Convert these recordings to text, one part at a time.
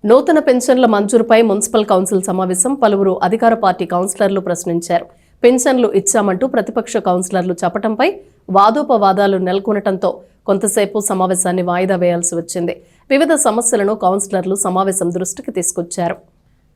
నూతన పెన్షన్ల మంజూరుపై municipal council సమావేశం. పలువురు అధికార పార్టీ కౌన్సిలర్లు ప్రశ్నించారు. పెన్షన్లు ఇచ్చామంటూ ప్రతిపక్ష కౌన్సిలర్లు చెప్పడంపై వాదోపవాదాలు నెలకొనడంతో కొంతసేపు సమావేశాన్ని వాయిదా వేయాల్సి వచ్చింది. వివిధ సమస్యలను కౌన్సిలర్లు సమావేశం దృష్టికి తీసుకొచ్చారు.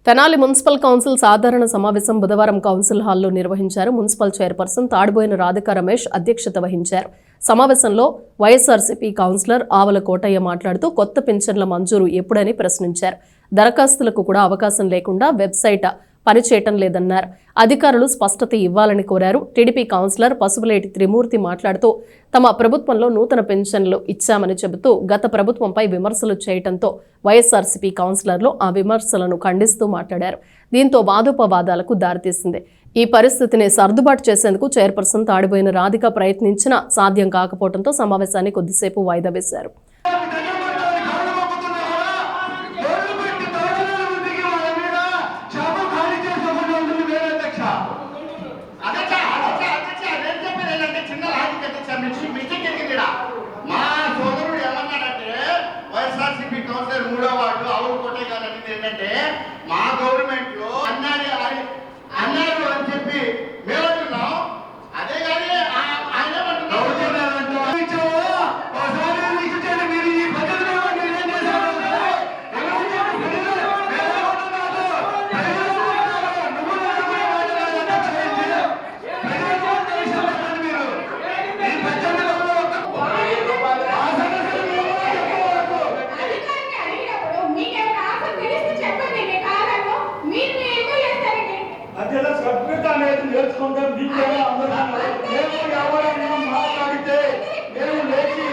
తెనాలి మున్సిపల్ కౌన్సిల్ సాధారణ సమావేశం బుధవారం కౌన్సిల్ హాల్లో నిర్వహించారు. మున్సిపల్ చైర్పర్సన్ తాడిబోయిన రాధికా రమేష్ అధ్యక్షత వహించారు. సమావేశంలో వైఎస్ఆర్సీపీ కౌన్సిలర్ ఆవల కోటయ్య మాట్లాడుతూ కొత్త పెన్షన్ల మంజూరు ఎప్పుడని ప్రశ్నించారు. దరఖాస్తులకు కూడా అవకాశం లేకుండా వెబ్సైట్ పనిచేయటం లేదన్నారు. అధికారులు స్పష్టత ఇవ్వాలని కోరారు. టీడీపీ కౌన్సిలర్ పసుపులేటి త్రిమూర్తి మాట్లాడుతూ తమ ప్రభుత్వంలో నూతన పెన్షన్లు ఇచ్చామని చెబుతూ గత ప్రభుత్వంపై విమర్శలు చేయడంతో వైఎస్ఆర్సీపీ కౌన్సిలర్లు ఆ విమర్శలను ఖండిస్తూ మాట్లాడారు. దీంతో వాదోపవాదాలకు దారితీసింది. ఈ పరిస్థితిని సర్దుబాటు చేసేందుకు చైర్పర్సన్ తాడిపోయిన రాధిక ప్రయత్నించినా సాధ్యం కాకపోవడంతో సమావేశాన్ని కొద్దిసేపు వాయిదా వేశారు. మా గవర్నమెంట్ లో అన్నారు అని చెప్పి మేము అంటున్నాం. అదే కానీ మాట్లాడితే మేము లేచి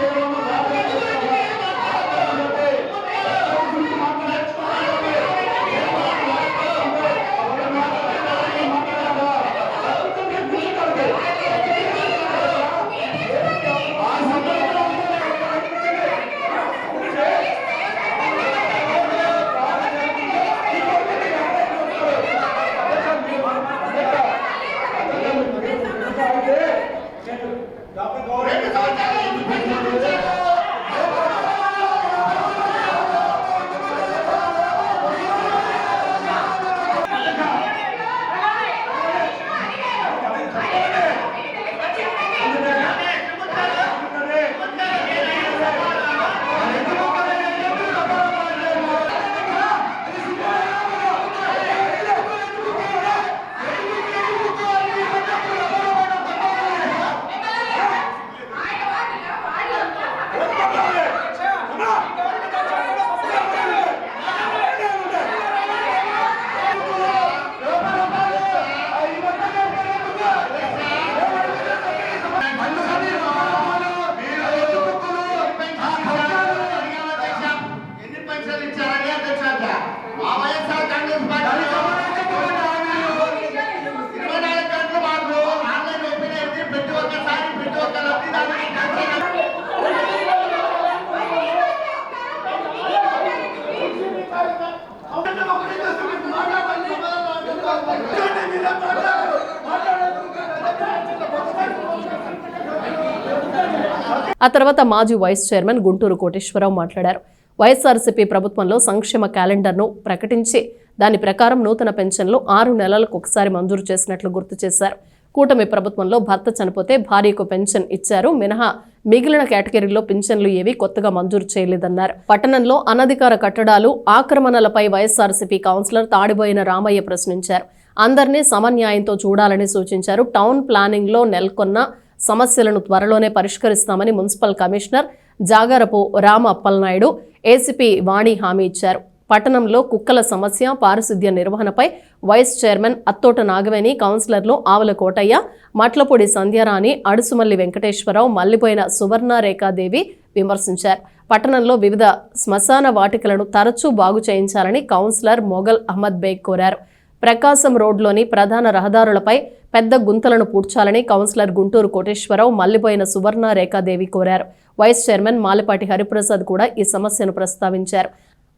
ఆ తర్వాత మాజీ వైస్ చైర్మన్ గుంటూరు కోటేశ్వరరావు మాట్లాడారు. వైఎస్ఆర్సీపీ ప్రభుత్వంలో సంక్షేమ క్యాలెండర్ను ప్రకటించి దాని ప్రకారం నూతన పెన్షన్లు 6 నెలలకు ఒకసారి మంజూరు చేసినట్లు గుర్తు చేశారు. కూటమి ప్రభుత్వంలో భర్త చనిపోతే భార్యకు పెన్షన్ ఇచ్చారు మినహా మిగిలిన కేటగిరీలో పెన్షన్లు ఏవి కొత్తగా మంజూరు చేయలేదన్నారు. పట్టణంలో అనధికార కట్టడాలు ఆక్రమణలపై వైఎస్ఆర్సీపీ కౌన్సిలర్ తాడిబోయిన రామయ్య ప్రశ్నించారు. అందరినీ సమన్యాయంతో చూడాలని సూచించారు. టౌన్ ప్లానింగ్ లో నెలకొన్న సమస్యలను త్వరలోనే పరిష్కరిస్తామని municipal commissioner Jagarapu Rama Appalanaidu ACP Vani హామీ ఇచ్చారు. పట్టణంలో కుక్కల సమస్య, పారిశుద్ధ్య నిర్వహణపై వైస్ చైర్మన్ అత్తోట నాగవేణి, కౌన్సిలర్లు ఆవల కోటయ్య, మట్లపూడి సంధ్యారాణి, అడుసుమల్లి వెంకటేశ్వరరావు, మల్లిపోయిన సువర్ణరేఖాదేవి విమర్శించారు. పట్టణంలో వివిధ శ్మశాన వాటికలను తరచూ బాగు చేయించాలని కౌన్సిలర్ మొగల్ అహ్మద్ బేగ్ కోరారు. ప్రకాశం రోడ్లోని ప్రధాన రహదారులపై పెద్ద గుంతలను పూడ్చాలని కౌన్సిలర్ గుంటూరు కోటేశ్వరరావు, మల్లిపోయిన సువర్ణరేఖాదేవి కోరారు. వైస్ చైర్మన్ మాలపాటి హరిప్రసాద్ కూడా ఈ సమస్యను ప్రస్తావించారు.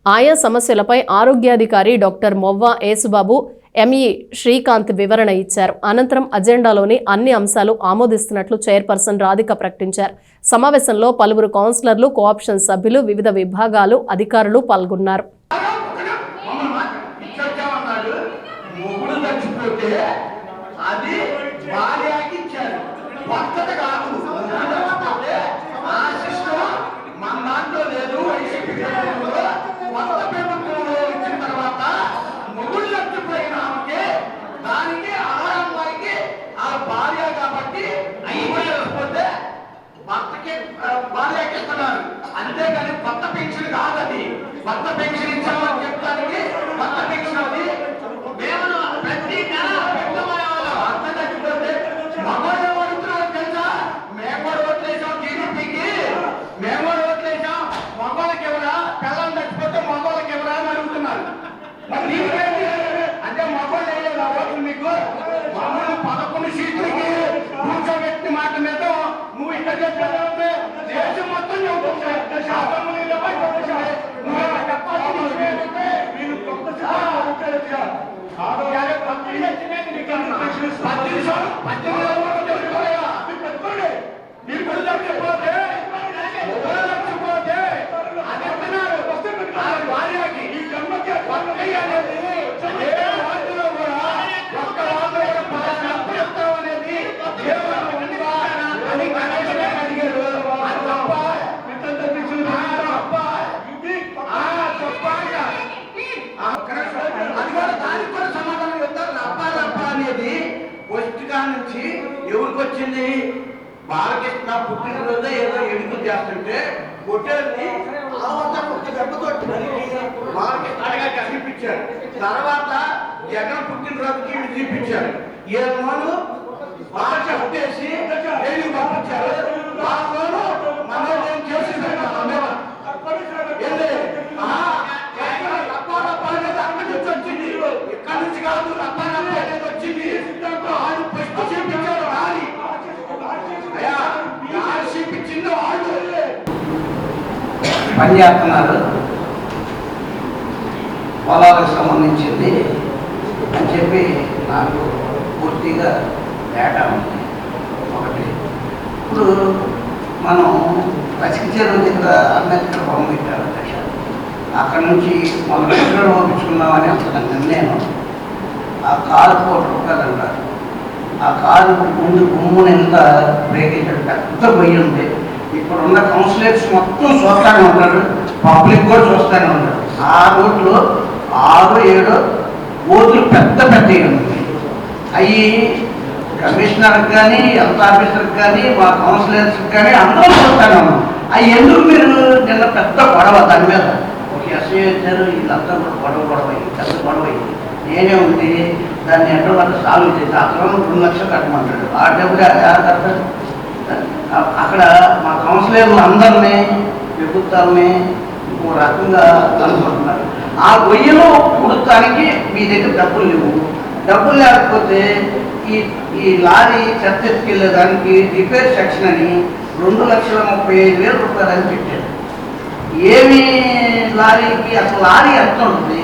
ఆయా సమస్యలపై ఆరోగ్యాధికారి డాక్టర్ మొవ్వా యేసుబాబు, ఎంఈ శ్రీకాంత్ వివరణ ఇచ్చారు. అనంతరం అజెండాలోని అన్ని అంశాలు ఆమోదిస్తున్నట్లు చైర్పర్సన్ రాధిక ప్రకటించారు. సమావేశంలో పలువురు కౌన్సిలర్లు, కోఆప్షన్ సభ్యులు, వివిధ విభాగాలు అధికారులు పాల్గొన్నారు. అంటున్నారు. అంతేగాని కొత్త పెన్షన్ కాదు అది. కొత్త పెన్షన్ ఇచ్చామని చెప్తానికి కొత్త పెన్షన్ అది. మేము ప్రతి నెల పెద్దమయ్యే వాళ్ళం అంత తగ్గిపోతే మగవాళ్ళు ఓడుతున్నారు తెలుసా. మేము కూడా ఓట్లేసాం టీడీపీకి, మేము కూడా ఓట్లేసాం. మగవాళ్ళకి ఎవరా పిల్లలు తగ్గిపోతే మగవాళ్ళకి ఎవరా అని అడుగుతున్నారు. మరి నీకేంటి అంటే మగవాళ్ళు వేయలేదు ఆ ఓట్లు మీకు. మమ్మల్ని 11 సీట్లకి కూర్చోబెట్టిన మాట మీద నువ్వు ఇక్కడ చెప్పాలంటే దేశం మొత్తం చెబుతుంటే శాసనసభలో నుంచి ఎవరికి వచ్చింది? బాలకృష్ణ పుట్టినరోజు ఏదో ఎడుగు చేస్తుంటే పొట్టేల్ని ఒక దెబ్బతో బాలకృష్ణ చూపించారు. తర్వాత జగన్ పుట్టినరోజుకి ఇవి చూపించారు. ఏమోను భాష ఉట్టేసి జైలు పంపించారు. వాళ్ళను మనం చేసి రప్పా అనేది అక్కడి నుంచి వచ్చింది, ఇక్కడి నుంచి కాదు. రప్పా అనేది వచ్చింది. వాళ్ళు పుష్ప చూపించారు. చూపించింది వాళ్ళు పనిచేస్తున్నారు. పొలాలకు సంబంధించింది అని చెప్పి నాకు పూర్తిగా డేటా ఉంది. ఒకటి ఇప్పుడు మనం రసికచేరు దగ్గర అంబేద్కర్ బొమ్మ పెట్టారు అధ్యక్ష. అక్కడ నుంచి మనం ఎక్కడ పంపించుకున్నామని అంతకంటే నేను ఆ కారు ₹1 అన్నారు. ఆ కారు ముందు గుమ్ముని ఎంత బ్రేకేశాడు, పెద్ద పొయ్యి ఉంది. ఇప్పుడున్న కౌన్సిలర్స్ మొత్తం చూస్తూనే ఉంటారు, పబ్లిక్ కూడా చూస్తూనే ఉంటారు. ఆ రోడ్లో 6-7 బోతులు పెద్ద పెద్దవి ఉన్నాయి. అవి కమిషనర్కి కానీ హెల్త్ ఆఫీసర్కి కానీ మా కౌన్సిలర్స్కి కానీ అందరూ చూస్తూనే ఉన్నాం. అవి ఎందుకు మీరు నిన్న పెద్ద గొడవ దాని మీద ఒక ఎస్ఐ వచ్చారు, వీళ్ళంతా కూడా గొడవ అయ్యి పెద్ద గొడవ అయ్యి నేనే ఉంది దాన్ని ఎటువంటి సాల్వ్ చేసి అక్కడ 2 లక్షలు కట్టమంటాడు. ఆ డబ్బులు ఎవరు కడతారు? అక్కడ మా కౌన్సిలర్లు అందరినీ ప్రభుత్వాలని ఇంకో రకంగా అనుకుంటున్నారు. ఆ గొయ్యలో పుడతానికి మీ దగ్గర డబ్బులు లేవు. డబ్బులు లేకపోతే ఈ లారీ చెత్త ఎత్తుకెళ్ళేదానికి రిపేర్ సెక్షన్ అని ₹2,35,000 అని పెట్టారు. ఏమి లారీకి అసలు లారీ ఎంత ఉంటుంది?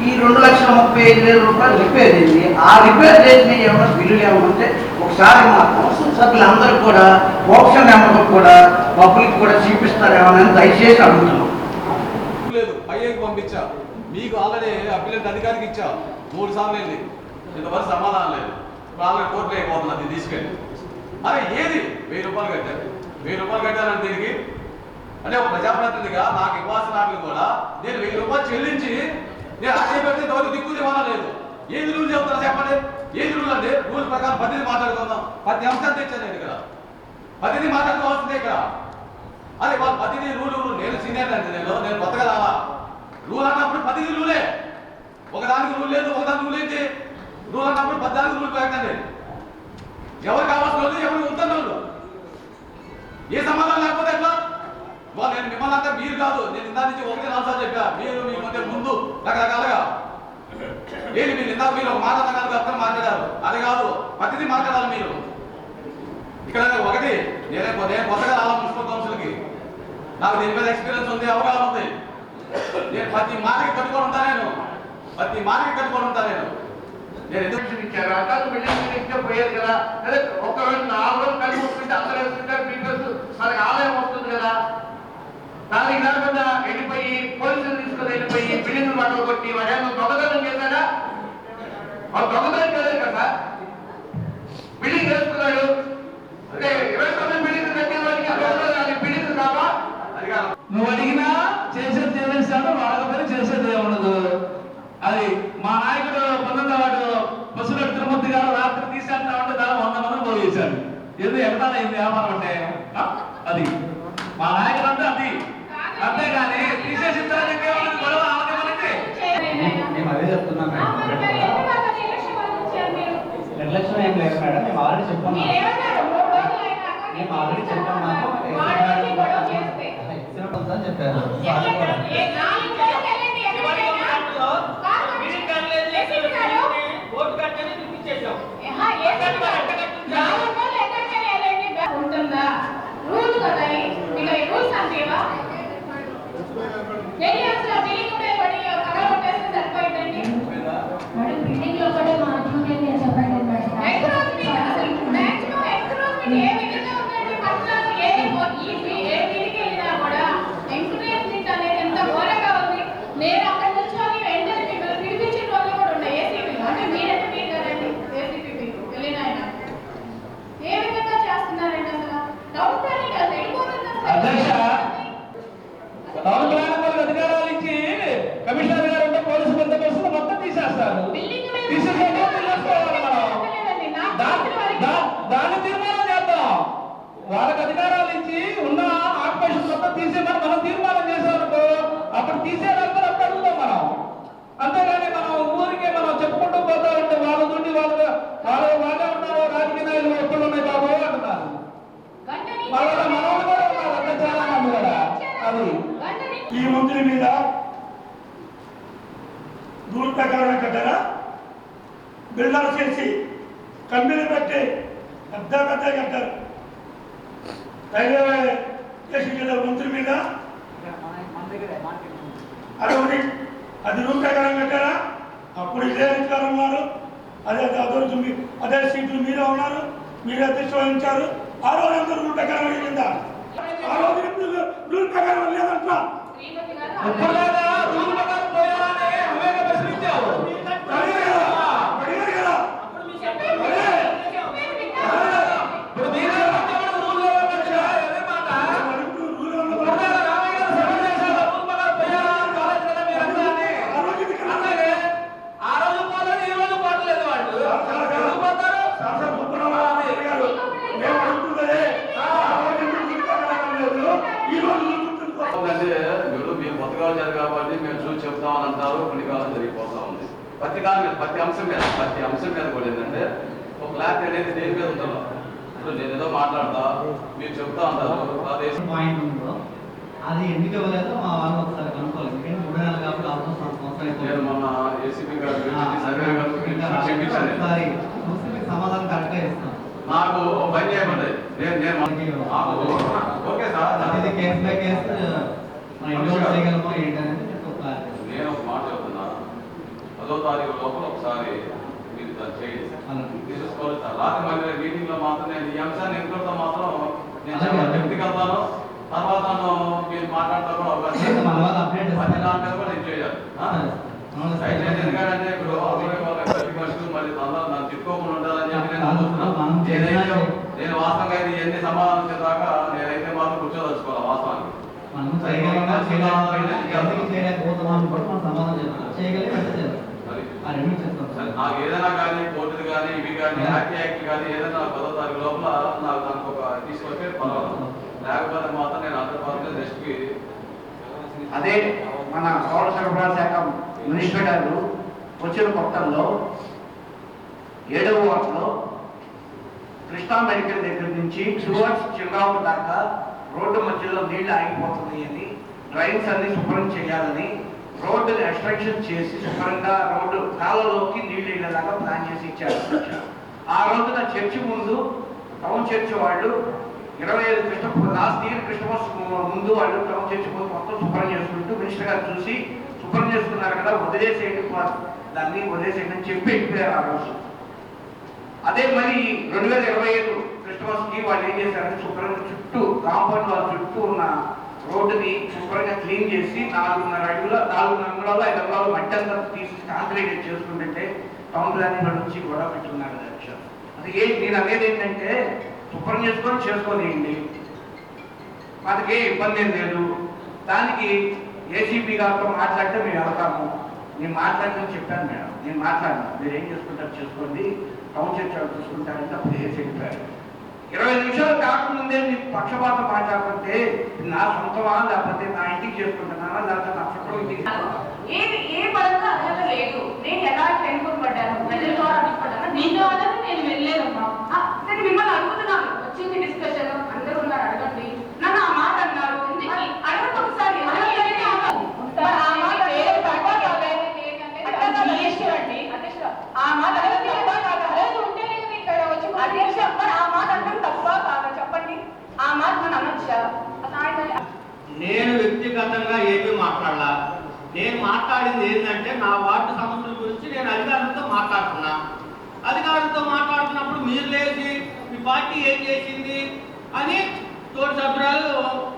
ఈ ₹2,35,000 రిపేర్ అయింది. ఆ రిపేర్ చేసిన ఏమైనా బిల్లులు ఏమంటే ఒకసారి మా కౌన్సిల్ సభ్యులందరూ కూడా మోక్షన్ నెంబర్ కూడా పబ్లిక్ కూడా చూపిస్తారేమోనని దయచేసి అడుగుతున్నాం. లేదు పైకి పంపించా, మీకు ఆల్రెడీ అప్పీలెంట్ అధికారికి ఇచ్చా 3 సార్లు వెళ్ళి ఇంతవరకు సమాధానం లేదు. ఆల్రెడీ కోర్టులో అయిపోతుంది అది తీసుకెళ్ళి. అరే ఏది ₹1000 కట్టారు, ₹1000 కట్టాలని దీనికి అంటే ఒక ప్రజాప్రతినిధిగా నాకు ఇవ్వాల్సిన వాటిని కూడా నేను ₹1000 చెల్లించి నేను ఆశయపెడితే ఇంతవరకు దిక్కు దివానా లేదు. ఏది రూల్ చెప్తారా చెప్పండి? ఏది రూల్ అంటే రూల్ ప్రకారం పద్ధతి మాట్లాడుకుందాం. ప్రతి అంశాన్ని తెచ్చాను నేను ఇక్కడ, పద్ధతి మాట్లాడుకోవాల్సిందే ఇక్కడ. అదే వాళ్ళు పద్ధతి రూలు నేను సీనియర్ అంటే నేను కొత్తగా రావా. రూల్ అన్నప్పుడు పద్ధతి రూలే, ఒకదానికి రూల్ లేదు ఒకదానికి రూల్ ఏంటి? రూల్ అన్నప్పుడు 14 రూల్ పెట్టండి. ఎవరు కావాల్సిన వాళ్ళు ఎవరు ఉంటున్న వాళ్ళు ఏ సమాధానం లేకపోతే ఎట్లా? నేను మిమ్మల్ని అంతా మీరు కాదు, నేను ఇందా నుంచి 1-4 సార్లు చెప్పా. మీరు మీ మధ్య ముందు రకరకాలుగా ఏంటి మీరు ఇందాక మీరు ఒక మాట అన్నగారు అర్థం మాట్లాడారు. అది కాదు పద్ధతి మాట్లాడాలి మీరు. ఇక్కడ ఒకటి నేను కొత్తగా రావాలి మున్సిపల్ కౌన్సిల్కి, నాకు దీని మీద ఎక్స్పీరియన్స్ ఉంది, అవగాహన ఉంది. నేను ప్రతి మాటకి కట్టుకొని ఉంటాను, నేను ఎందుకు ఇచ్చారు? అకాలు బిల్డింగ్ ఇస్తే పోయేది కదా. అదే ఒకవేళ 4 రోజులు కలిసి వస్తుంటే అందరూ వేసుకుంటారు, పీపుల్స్ మనకి ఆదాయం వస్తుంది కదా. దానికి కాకుండా వెళ్ళిపోయి పోలీసులు తీసుకుని వెళ్ళిపోయి బిల్డింగ్ పక్కన కొట్టి వాడేమో దొంగతనం చేశాడా? వాడు దొంగతనం చేయలేదు కదా, బిల్డింగ్ వేసుకున్నాడు. అంటే 29 బిల్డింగ్ కట్టిన వాడికి బిల్డింగ్ కావా? అది కాదు. నువ్వు అడిగినా చేసేది చేసేస్తాడు, వాళ్ళ పని చేసేది ఏముండదు. అది మా నాయకుడు 19వ వార్డు బస్సులో తిరుమూర్తి గారు రాత్రి తీసేస్తా ఉంటే దాని 100 మందిని పోగేశారు. ఏదో ఎగతాలైంది వ్యాపారం అంటే అది మా నాయకుడు అంటే అంతేగాని తీసేసిన తర్వాత గొడవ ఆమె మనకి. మేము అదే చెప్తున్నాం నిర్లక్ష్యం ఏం లేదు మేడం. మేము ఆల్రెడీ చెప్పాము ఉంటుందా రూల్ కదా ఇలా రూల్స్ అంతేవా బిల్డింగ్ లో కూడా మా జూనియర్ చెప్పండి నేను అక్కడ నుంచి వెంటనే మిమ్మల్ని పిలిపించిన రోజులు కూడా ఉన్నాయి. ఏసీపీ అంటే మీరంటే మీరు కదండి ఏసీపీ వెళ్ళిన ఆయన ఏ విధంగా చేస్తున్నారండి అసలు టౌన్ ప్లానింగ్ అది అధ్యక్ష టౌన్ ప్లానింగ్ అధికారాలు ఇచ్చి కమిషనర్ గారు ఉంటే పోలీసు బందోబస్తు మొత్తం తీసేస్తారు. దాన్ని తీర్మానం చేద్దాం. వాళ్ళకి అధికారాలు ఇచ్చి ఉన్న ఆక్యుపేషన్ మొత్తం తీసేమని మనం తీర్మానం చేసామనుకో అప్పుడు తీసేయాలంటే అప్పుడు అడుగుతాం మనం. అంతేగాని మనం ఊరికే మనం చెప్పుకుంటూ పోతా ఉంటే వాళ్ళ నుండి వాళ్ళే ఉన్నారు రాజకీయ నాయకులు ఎప్పుడు ఉన్నాయి బాబు అంటున్నారు. వాళ్ళ మనవాళ్ళు కూడా ఉన్నారు అంత చాలా మంది కూడా. అది ఈ మంత్రి మీద రూల్ ప్రకారం కట్టారా బిల్డర్ చేసి కంపెనీ పెట్టి పెద్ద కట్టారు. రైల్వే స్టేషన్ మంత్రి మీద అదొకటి అది రూల్ ప్రకారం కట్టారా. అప్పుడు ఇదే అధికారం ఉన్నారు, అదే సీట్లు మీరే ఉన్నారు, మీరే అధ్యక్ష వహించారు. ఆ రోజు అందరూ రూల్ ప్రకారం అడిగిందా? ఆ రోజు రూల్ ప్రకారం లేదంటున్నా. మీరు కొత్తగా వచ్చారు కాబట్టి మేము చూసి చెప్తామని అంటారు. కొన్ని కాలం జరిగిపోతా ఉంది. ప్రతి అంశం మీద కూడా ఏంటంటే ఒక క్లారిటీ అనేది దేని మీద ఉంటుందో. ఇప్పుడు నేను ఏదో మాట్లాడతా మీరు చెప్తా ఉంటారు పాయింట్ ఉందో అది ఎందుకు ఇవ్వలేదో మా వాళ్ళు ఒకసారి కనుక్కోలేదు. 3 నెలలు కాబట్టి ఆల్మోస్ట్ సంవత్సరం నేను మొన్న ఏసీపీ గారు సమాధానం కరెక్ట్గా ఇస్తాను. నాకు పని చేయమండి ఓకే సార్. ఇది కేసు బై కేసు చేయగలమో ఏంటనేది నేను ఒక మాట చెప్తున్నా. 10వ తారీఖు లోపల ఒకసారి మీరు దాన్ని చేయండి తీసుకోవాలి సార్. రాత్రి మళ్ళీ మీటింగ్ లో మాత్రం నేను ఈ అంశాన్ని ఎన్నికలతో మాత్రం నేను వ్యక్తికి వెళ్తాను. తర్వాత మీరు మాట్లాడతా కూడా అవకాశం దాని మీద కూడా నేను చేయాలి. ఎందుకంటే ఇప్పుడు ప్రతి మనుషులు మళ్ళీ నన్ను తిట్టుకోకుండా ఉండాలని చెప్పి నేను వాస్తవంగా అయితే ఎన్ని సమాధానం చేద్దాకా నేనైతే మాత్రం కూర్చోదలుచుకోవాలి. వాస్తవానికి నాకు ఏదైనా కానీ కోర్టులు కానీ ఇవి కానీ యాక్ట్ కానీ ఏదైనా 10వ తారీఖు లోపల నాకు దానికి ఒక తీసుకొస్తే పర్వాలేదు. లేకపోతే మాత్రం నేను 100% నెక్స్ట్కి అదే మన పౌర సరఫరా శాఖ మినిస్టర్ గారు వచ్చిన కొత్తల్లో 7వ వార్డులో కృష్ణా మెడికల్ దగ్గర నుంచి టువర్డ్స్ చిరుగావు దాకా రోడ్డు మధ్యలో నీళ్లు ఆగిపోతుంది అని డ్రైన్స్ అన్ని శుభ్రం చేయాలని రోడ్డుని ఎక్స్ట్రాక్షన్ చేసి శుభ్రంగా రోడ్డు కాలంలోకి నీళ్లు వెళ్ళేలాగా ప్లాన్ చేసి ఇచ్చారు. ఆ రోజున చర్చి ముందు టౌన్ చర్చి వాళ్ళు 25 లాస్ట్ ఇయర్ క్రిస్టమస్ ముందు వాళ్ళు టౌన్ చర్చి ముందు మొత్తం శుభ్రం చేసుకుంటూ మినిస్టర్ గారు చూసి శుభ్రం చేసుకున్నారు కదా వదిలేసేయండి దాన్ని వదిలేసేయండి అని చెప్పి వెళ్ళిపోయారు ఆ రోజు. అదే మరి 2025 క్రిస్టమస్ కి వాళ్ళు ఏం చేశారంటే శుభ్రంగా చుట్టూ కాంపౌండ్ వాళ్ళ చుట్టూ ఉన్న రోడ్డుని శుభ్రంగా క్లీన్ చేసి 4.5 అడుగుల 4 అంగుళాలు 5 అంగుళాలు మట్టి అంతా తీసి కాంక్రీట్ చేసుకుంటుంటే టౌన్ ప్లానింగ్ నుంచి గొడవ పెట్టుకున్నారు అధ్యక్ష. అది నేను అనేది ఏంటంటే శుభ్రం చేసుకోనియండి, మనకి ఇబ్బంది ఏం లేదు. దానికి ఏసీపీ గారితో మాట్లాడితే మేము వెళ్తాము. నేను మాట్లాడమని చెప్పాను మేడం, నేను మాట్లాడినా మీరు ఏం చేసుకుంటారు చేసుకోండి, టౌన్ చర్చ్ వాళ్ళు చూసుకుంటారంటే అప్పుడు ఏసీ చెప్పారు. 20 నిమిషాలు కాకముందే మీకు పక్షపాతం మాట్లాడుతుంటే నా సొంతమా లేకపోతే నా ఇంటికి చేసుకుంటున్నానా లేకపోతే నా చుట్టూ ఇంటికి ఏ పరంగా అర్హత లేదు. నేను ఎలా వెనుకబడ్డాను, ప్రజల ద్వారా అడుగుపడ్డాను, నేను అడగని నేను వెళ్ళలేదమ్మా. నేను మిమ్మల్ని అడుగుతున్నాను, వచ్చింది డిస్కషన్, అందరూ ఉన్నారు అడగండి. నన్ను ఆ మాట అన్నారు, అడగండి ఒకసారి. ఆ మాట అధ్యక్ష ఆ మాట అంటే తప్ప కాదా చెప్పండి. ఆ మాట మనం అనొచ్చా? నేను వ్యక్తిగతంగా ఏమీ మాట్లాడలా. నేను మాట్లాడింది ఏంటంటే నా వార్డు సమస్యల గురించి నేను అధికారులతో మాట్లాడుతున్నా. అధికారులతో మాట్లాడుతున్నప్పుడు మీరు లేచి మీ పార్టీ ఏం చేసింది అని తోటి సభ్యురాలు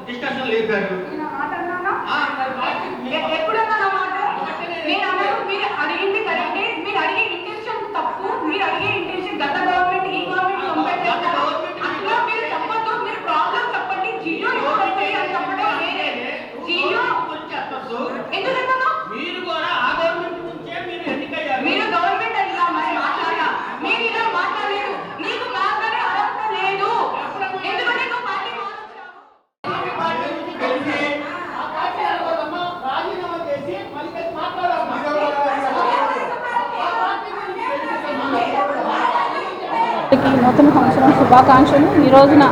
డిస్కషన్ లేపారు. ఎప్పుడన్నా నా మాట నేను అన్నారు, మీరు అడిగింది కరెక్టే, మీరు అడిగే ఇంటెన్షన్ తప్పు, మీరు అడిగే ఇంటెన్షన్ గత గవర్నమెంట్ ఈ గవర్నమెంట్ కంపేర్ చేస్తారు. అట్లా మీరు చెప్పొద్దు, మీరు ప్రాబ్లం చెప్పండి. జియో అని చెప్పడం వేరే. జియో ఎందుకంటున్నా మీరు కూడా ఆ గవర్నమెంట్ నుంచే మీరు ఎన్నికయ్యారు. మీరు గవర్నమెంట్ ఇలా మరి మాట్లాడాలా? మీరు ఇలా మాట్లాడలేదు. నీకు మాట్లాడే అర్హత లేదు. ఎందుకంటే నువ్వు పార్టీ రాజీనామా చేసి మళ్ళీ మాట్లాడాలి. నూతన సంవత్సరం శుభాకాంక్షలు. ఈ రోజున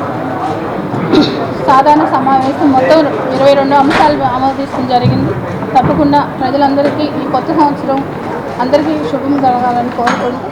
సాధారణ సమావేశం మొత్తం 22 అంశాలు ఆమోదించడం జరిగింది. తప్పకుండా ప్రజలందరికీ ఈ కొత్త సంవత్సరం అందరికీ శుభం జరగాలని కోరుకుంటూ